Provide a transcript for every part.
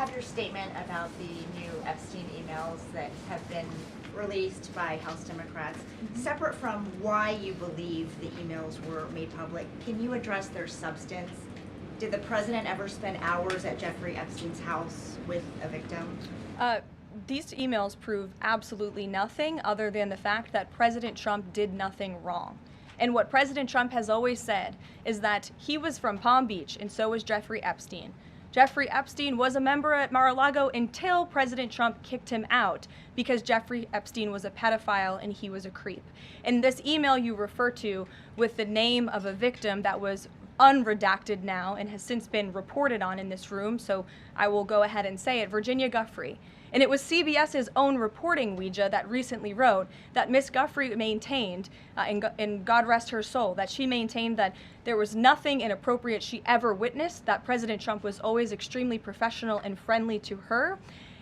have your statement about the new Epstein emails that have been released by House Democrats. Separate from why you believe the emails were made public, can you address their substance? Did the president ever spend hours at Jeffrey Epstein's house with a victim? These emails prove absolutely nothing other than the fact that President Trump did nothing wrong. And what President Trump has always said is that he was from Palm Beach, and so was Jeffrey Epstein. Jeffrey Epstein was a member at Mar-a-Lago until President Trump kicked him out because Jeffrey Epstein was a pedophile and he was a creep. And this email you refer to with the name of a victim that was unredacted now and has since been reported on in this room, so I will go ahead and say it, Virginia Giuffre. And it was CBS's own reporting, Ouija, that recently wrote that Miss Giuffre maintained, and God rest her soul, that she maintained that there was nothing inappropriate she ever witnessed, that President Trump was always extremely professional and friendly to her.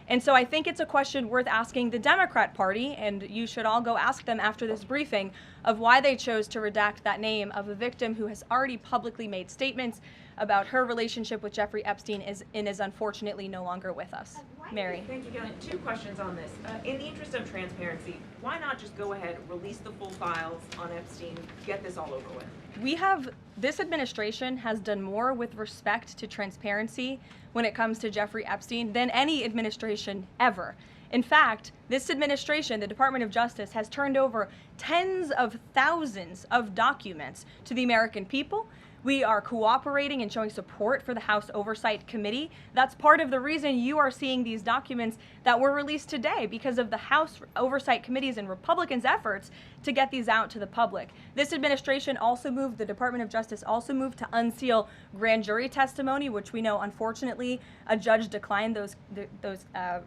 And so I think it's a question worth asking the Democrat Party, and you should all go ask them after this briefing, of why they chose to redact that name of a victim who has already publicly made statements about her relationship with Jeffrey Epstein and is unfortunately no longer with us. Mary. Thank you, Karoline. Two questions on this. In the interest of transparency, why not just go ahead, release the full files on Epstein, get this all over with? This administration has done more with respect to transparency when it comes to Jeffrey Epstein than any administration ever. In fact, this administration, the Department of Justice, has turned over tens of thousands of documents to the American people. We are cooperating and showing support for the House Oversight Committee. That's part of the reason you are seeing these documents that were released today, because of the House Oversight Committee's and Republicans' efforts to get these out to the public. This administration also moved, the Department of Justice also moved to unseal grand jury testimony, which we know, unfortunately, a judge declined those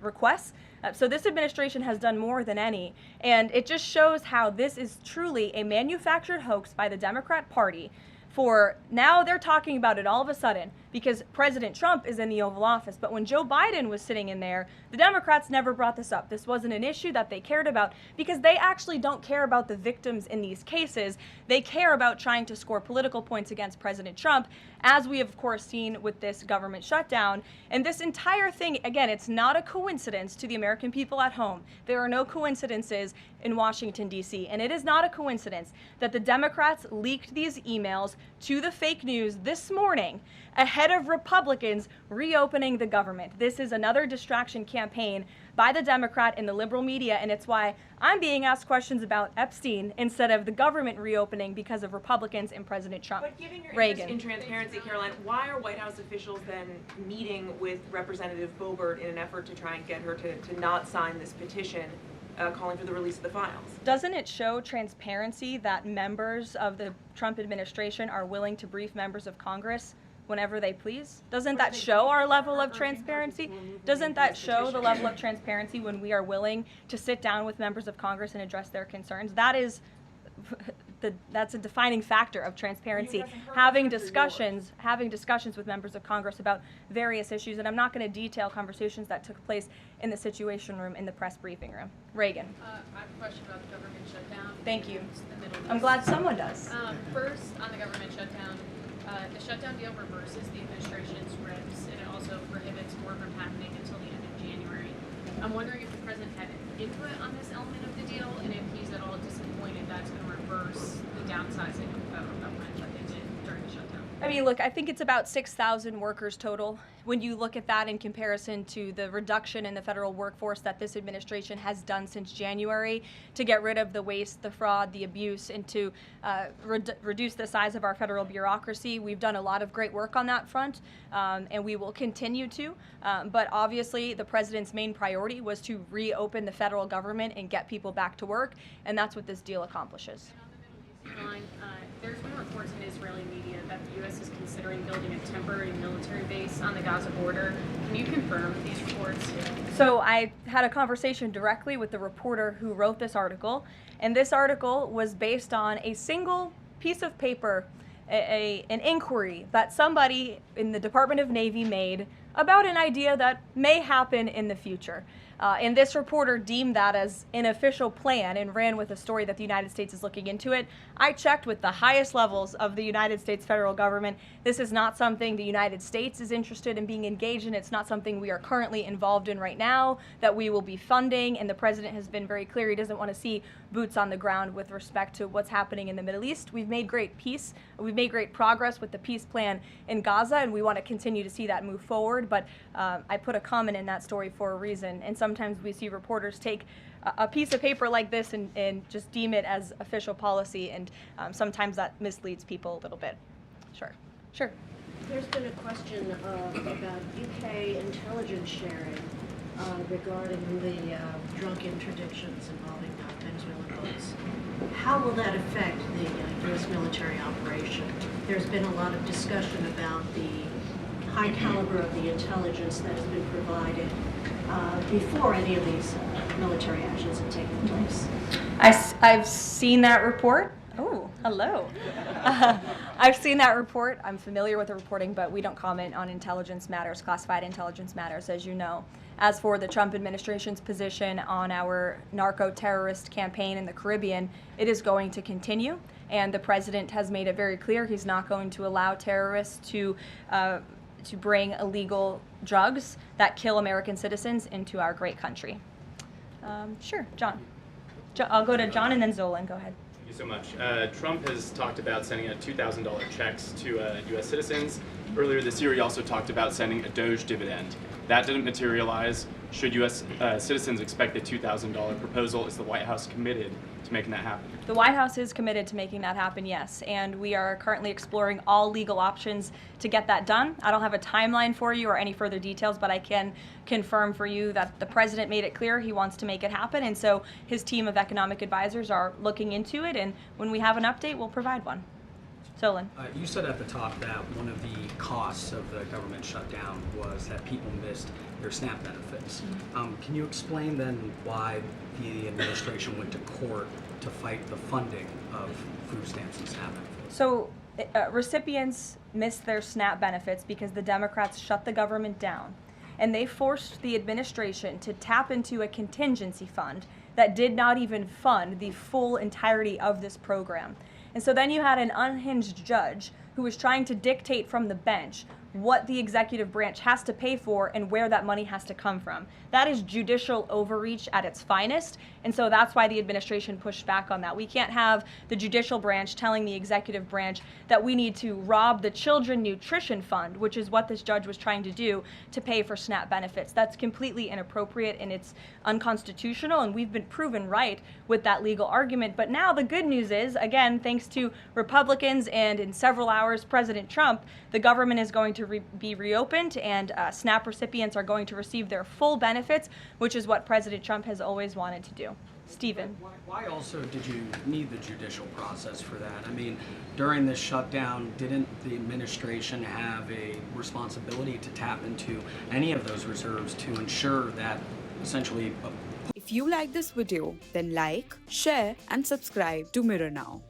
requests. So this administration has done more than any, and it just shows how this is truly a manufactured hoax by the Democrat Party. For now they're talking about it all of a sudden because President Trump is in the Oval Office. But when Joe Biden was sitting in there, the Democrats never brought this up. This wasn't an issue that they cared about because they actually don't care about the victims in these cases. They care about trying to score political points against President Trump, as we have, of course, seen with this government shutdown. And this entire thing, again, it's not a coincidence to the American people at home. There are no coincidences in Washington, D.C. And it is not a coincidence that the Democrats leaked these emails to the fake news this morning ahead of Republicans reopening the government. This is another distraction campaign by the Democrat and the liberal media, and it's why I'm being asked questions about Epstein instead of the government reopening because of Republicans and President Trump. But given your interest in transparency, Karoline, why are White House officials then meeting with Representative Boebert in an effort to try and get her to not sign this petition calling for the release of the files? Doesn't it show transparency that members of the Trump administration are willing to brief members of Congress whenever they please? Doesn't that show our level of transparency? Doesn't that show the level of transparency when we are willing to sit down with members of Congress and address their concerns? That's a defining factor of transparency, having discussions with members of Congress about various issues. And I'm not going to detail conversations that took place in the Situation Room in the press briefing room. Reagan. I have a question about the government shutdown. Thank you. The Middle East. I'm glad someone does. First, on the government shutdown, the shutdown deal reverses the administration's RIPs, and it also prohibits war from happening until the end of January. I'm wondering if the president had input on this element of the deal, and if he's at all disappointed that's going to reverse the downsizing of government that they did during the shutdown. I mean, look, I think it's about 6,000 workers total. When you look at that in comparison to the reduction in the federal workforce that this administration has done since January to get rid of the waste, the fraud, the abuse, and to reduce the size of our federal bureaucracy, we've done a lot of great work on that front, and we will continue to. But obviously, the president's main priority was to reopen the federal government and get people back to work, and that's what this deal accomplishes. Line, there's been reports in Israeli media that the U.S. is considering building a temporary military base on the Gaza border. Can you confirm these reports? So I had a conversation directly with the reporter who wrote this article, and this article was based on a single piece of paper, an inquiry that somebody in the Department of Navy made about an idea that may happen in the future. And this reporter deemed that as an official plan and ran with a story that the United States is looking into it. I checked with the highest levels of the United States federal government. This is not something the United States is interested in being engaged in. It's not something we are currently involved in right now that we will be funding. And the president has been very clear he doesn't want to see boots on the ground with respect to what's happening in the Middle East. We've made great peace. We've made great progress with the peace plan in Gaza, and we want to continue to see that move forward. But I put a comment in that story for a reason. And sometimes we see reporters take a piece of paper like this and just deem it as official policy, and sometimes that misleads people a little bit. Sure. There's been a question about UK intelligence sharing regarding the drunk interdictions involving Venezuelan boats. How will that affect the U.S. military operation? There's been a lot of discussion about the high caliber of the intelligence that has been provided before any of these military actions have taken place. I've seen that report. Oh, hello. I've seen that report. I'm familiar with the reporting, but we don't comment on intelligence matters, classified intelligence matters, as you know. As for the Trump administration's position on our narco-terrorist campaign in the Caribbean, it is going to continue, and the president has made it very clear he's not going to allow terrorists to bring illegal drugs that kill American citizens into our great country. Sure, John. I'll go to John and then Zolan. Go ahead. Thank you so much. Trump has talked about sending out $2,000 checks to U.S. citizens. Earlier this year, he also talked about sending a Doge dividend. That didn't materialize. Should U.S. Citizens expect the $2,000 proposal? Is the White House committed to making that happen? The White House is committed to making that happen, yes, and we are currently exploring all legal options to get that done. I don't have a timeline for you or any further details, but I can confirm for you that the president made it clear he wants to make it happen, and so his team of economic advisors are looking into it, and when we have an update, we'll provide one. Solon. You said at the top that one of the costs of the government shutdown was that people missed their SNAP benefits. Can you explain then why the administration went to court to fight the funding of food stamps and SNAP benefits? So recipients missed their SNAP benefits because the Democrats shut the government down, and they forced the administration to tap into a contingency fund that did not even fund the full entirety of this program. And so then you had an unhinged judge who was trying to dictate from the bench what the executive branch has to pay for and where that money has to come from. That is judicial overreach at its finest, and so that's why the administration pushed back on that. We can't have the judicial branch telling the executive branch that we need to rob the Children Nutrition Fund, which is what this judge was trying to do, to pay for SNAP benefits. That's completely inappropriate and it's unconstitutional, and we've been proven right with that legal argument. But now the good news is, again, thanks to Republicans and in several hours President Trump, the government is going to be reopened, and SNAP recipients are going to receive their full benefits, which is what President Trump has always wanted to do. Stephen. Why also did you need the judicial process for that? I mean, during this shutdown, didn't the administration have a responsibility to tap into any of those reserves to ensure that essentially... If you like this video, then like, share and subscribe to Mirror Now.